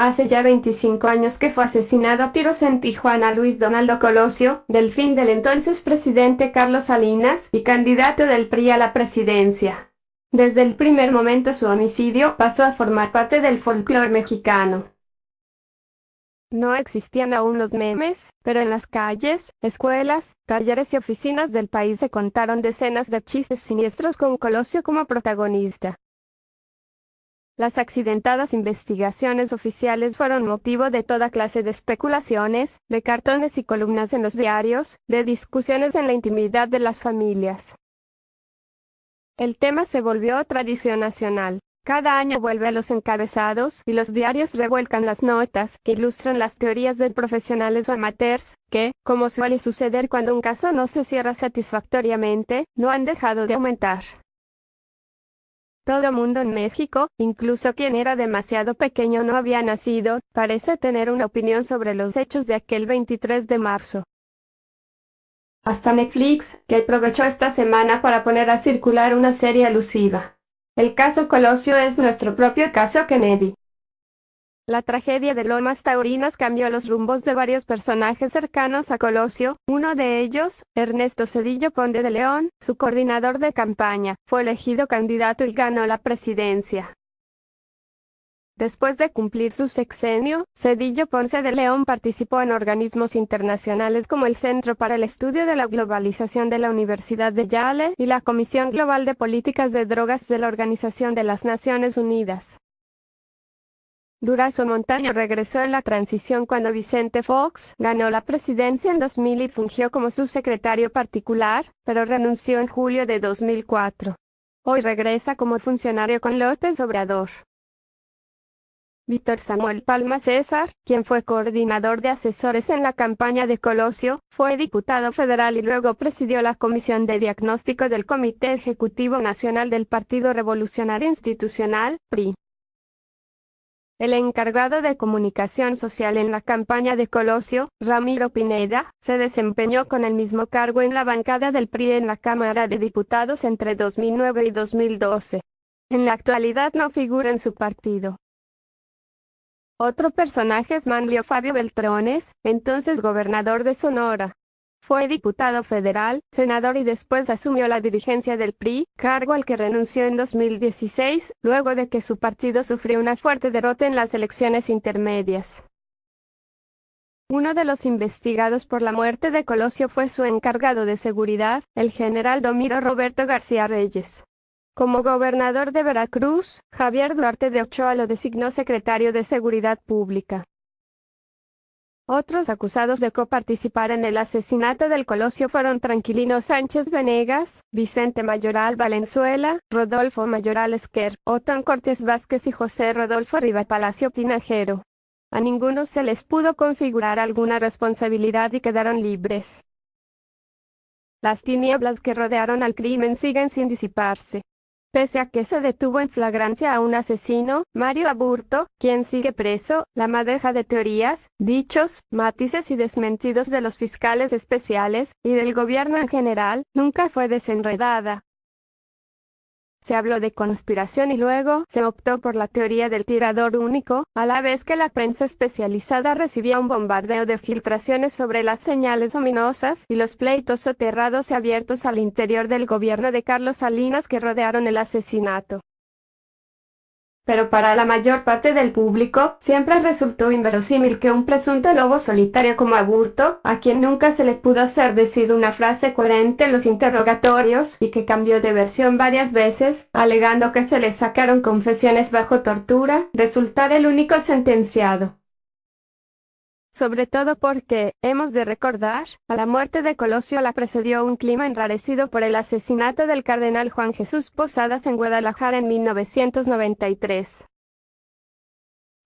Hace ya 25 años que fue asesinado a tiros en Tijuana Luis Donaldo Colosio, delfín del entonces presidente Carlos Salinas y candidato del PRI a la presidencia. Desde el primer momento su homicidio pasó a formar parte del folclore mexicano. No existían aún los memes, pero en las calles, escuelas, talleres y oficinas del país se contaron decenas de chistes siniestros con Colosio como protagonista. Las accidentadas investigaciones oficiales fueron motivo de toda clase de especulaciones, de cartones y columnas en los diarios, de discusiones en la intimidad de las familias. El tema se volvió tradición nacional. Cada año vuelve a los encabezados y los diarios revuelcan las notas que ilustran las teorías de profesionales o amateurs, que, como suele suceder cuando un caso no se cierra satisfactoriamente, no han dejado de aumentar. Todo mundo en México, incluso quien era demasiado pequeño no había nacido, parece tener una opinión sobre los hechos de aquel 23 de marzo. Hasta Netflix, que aprovechó esta semana para poner a circular una serie alusiva. El caso Colosio es nuestro propio caso Kennedy. La tragedia de Lomas Taurinas cambió los rumbos de varios personajes cercanos a Colosio. Uno de ellos, Ernesto Zedillo Ponce de León, su coordinador de campaña, fue elegido candidato y ganó la presidencia. Después de cumplir su sexenio, Zedillo Ponce de León participó en organismos internacionales como el Centro para el Estudio de la Globalización de la Universidad de Yale y la Comisión Global de Políticas de Drogas de la Organización de las Naciones Unidas. Durazo Montaño regresó en la transición cuando Vicente Fox ganó la presidencia en 2000 y fungió como su secretario particular, pero renunció en julio de 2004. Hoy regresa como funcionario con López Obrador. Víctor Samuel Palma César, quien fue coordinador de asesores en la campaña de Colosio, fue diputado federal y luego presidió la Comisión de Diagnóstico del Comité Ejecutivo Nacional del Partido Revolucionario Institucional, PRI. El encargado de comunicación social en la campaña de Colosio, Ramiro Pineda, se desempeñó con el mismo cargo en la bancada del PRI en la Cámara de Diputados entre 2009 y 2012. En la actualidad no figura en su partido. Otro personaje es Manlio Fabio Beltrones, entonces gobernador de Sonora. Fue diputado federal, senador y después asumió la dirigencia del PRI, cargo al que renunció en 2016, luego de que su partido sufrió una fuerte derrota en las elecciones intermedias. Uno de los investigados por la muerte de Colosio fue su encargado de seguridad, el general Domiro Roberto García Reyes. Como gobernador de Veracruz, Javier Duarte de Ochoa lo designó secretario de Seguridad Pública. Otros acusados de coparticipar en el asesinato del Colosio fueron Tranquilino Sánchez Venegas, Vicente Mayoral Valenzuela, Rodolfo Mayoral Esquer, Otón Cortés Vázquez y José Rodolfo Riva Palacio Tinajero. A ninguno se les pudo configurar alguna responsabilidad y quedaron libres. Las tinieblas que rodearon al crimen siguen sin disiparse. Pese a que se detuvo en flagrancia a un asesino, Mario Aburto, quien sigue preso, la madeja de teorías, dichos, matices y desmentidos de los fiscales especiales, y del gobierno en general, nunca fue desenredada. Se habló de conspiración y luego se optó por la teoría del tirador único, a la vez que la prensa especializada recibía un bombardeo de filtraciones sobre las señales ominosas y los pleitos soterrados y abiertos al interior del gobierno de Carlos Salinas que rodearon el asesinato. Pero para la mayor parte del público, siempre resultó inverosímil que un presunto lobo solitario como Aburto, a quien nunca se le pudo hacer decir una frase coherente en los interrogatorios y que cambió de versión varias veces, alegando que se le sacaron confesiones bajo tortura, resultara el único sentenciado. Sobre todo porque, hemos de recordar, a la muerte de Colosio la precedió un clima enrarecido por el asesinato del cardenal Juan Jesús Posadas en Guadalajara en 1993.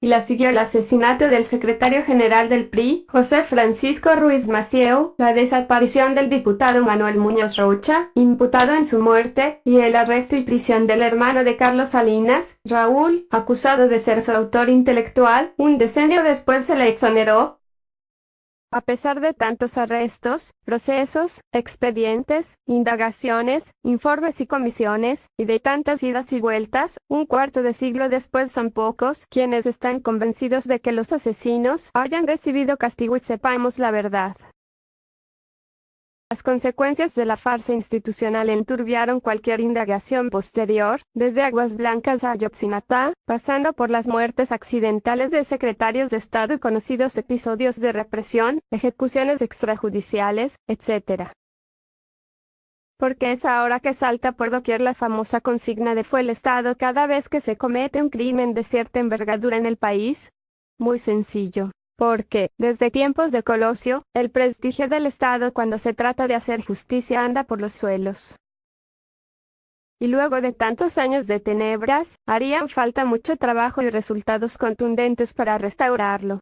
Y la siguió el asesinato del secretario general del PRI, José Francisco Ruiz Massieu, la desaparición del diputado Manuel Muñoz Rocha, imputado en su muerte, y el arresto y prisión del hermano de Carlos Salinas, Raúl, acusado de ser su autor intelectual. Un decenio después se le exoneró. A pesar de tantos arrestos, procesos, expedientes, indagaciones, informes y comisiones, y de tantas idas y vueltas, un cuarto de siglo después son pocos quienes están convencidos de que los asesinos hayan recibido castigo y sepamos la verdad. Las consecuencias de la farsa institucional enturbiaron cualquier indagación posterior, desde Aguas Blancas a Ayotzinapa, pasando por las muertes accidentales de secretarios de Estado y conocidos episodios de represión, ejecuciones extrajudiciales, etc. Porque es ahora que salta por doquier la famosa consigna de fue el Estado cada vez que se comete un crimen de cierta envergadura en el país. Muy sencillo. Porque, desde tiempos de Colosio, el prestigio del Estado cuando se trata de hacer justicia anda por los suelos. Y luego de tantos años de tenebras, harían falta mucho trabajo y resultados contundentes para restaurarlo.